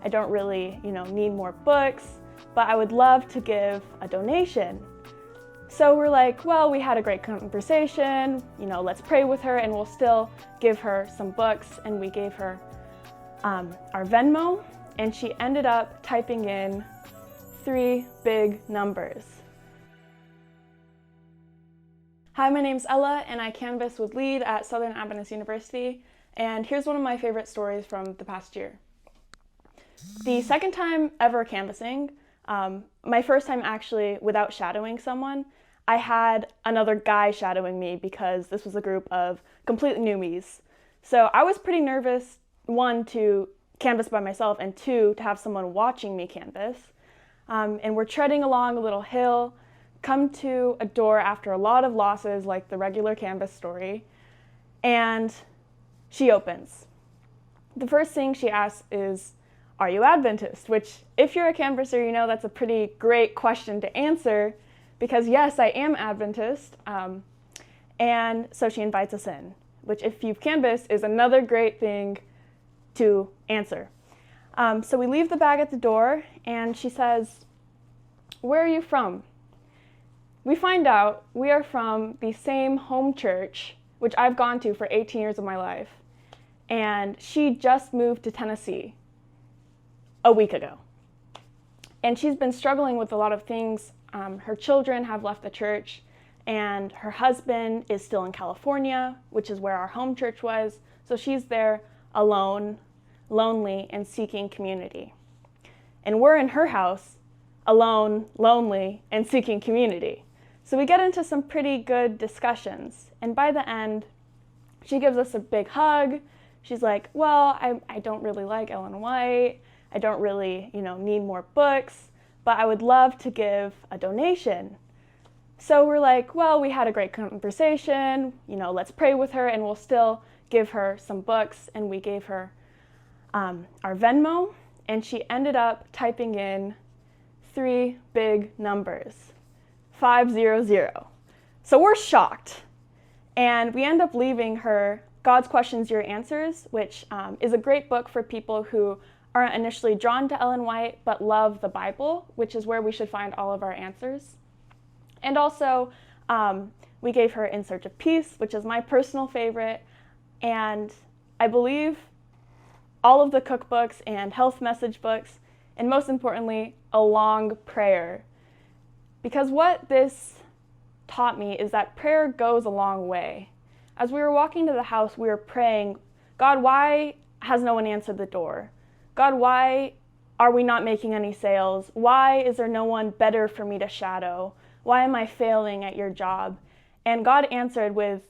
I don't really, need more books, but I would love to give a donation. So we're like, well, we had a great conversation, let's pray with her and we'll still give her some books. And we gave her our Venmo, and she ended up typing in 3 big numbers. Hi, my name's Ella, and I canvass with Lead at Southern Adventist University, and here's one of my favorite stories from the past year. The second time ever canvassing, my first time actually without shadowing someone, I had another guy shadowing me because this was a group of complete newbies. So I was pretty nervous, 1, to canvass by myself, and 2, to have someone watching me canvass. And we're treading along a little hill, come to a door after a lot of losses, like the regular canvas story, and she opens. The first thing she asks is, "Are you Adventist?" Which, if you're a canvasser, that's a pretty great question to answer, because yes, I am Adventist. And so she invites us in, which, if you've canvassed, is another great thing to answer. So we leave the bag at the door, and she says, "Where are you from?" We find out we are from the same home church, which I've gone to for 18 years of my life, and she just moved to Tennessee a week ago. And she's been struggling with a lot of things. Her children have left the church, and her husband is still in California, which is where our home church was. So she's there alone, lonely, and seeking community. And we're in her house, alone, lonely, and seeking community. So we get into some pretty good discussions. And by the end, she gives us a big hug. She's like, well, I don't really like Ellen White. I don't really, need more books, but I would love to give a donation. So we're like, well, we had a great conversation, let's pray with her and we'll still give her some books. And we gave her our Venmo, and she ended up typing in 3 big numbers, 500. So we're shocked. And we end up leaving her God's Questions, Your Answers, which is a great book for people who aren't initially drawn to Ellen White, but love the Bible, which is where we should find all of our answers. And also, we gave her In Search of Peace, which is my personal favorite. And I believe all of the cookbooks and health message books, and most importantly, a long prayer. Because what this taught me is that prayer goes a long way. As we were walking to the house, we were praying, God, why has no one answered the door? God, why are we not making any sales? Why is there no one better for me to shadow? Why am I failing at your job? And God answered with,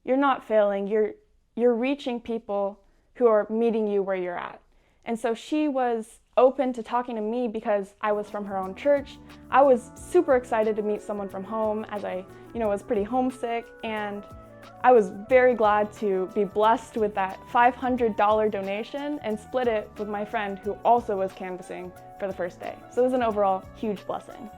you're not failing, you're reaching people who are meeting you where you're at. And so she was open to talking to me because I was from her own church. I was super excited to meet someone from home, as I, was pretty homesick, and I was very glad to be blessed with that $500 donation and split it with my friend who also was canvassing for the first day. So it was an overall huge blessing.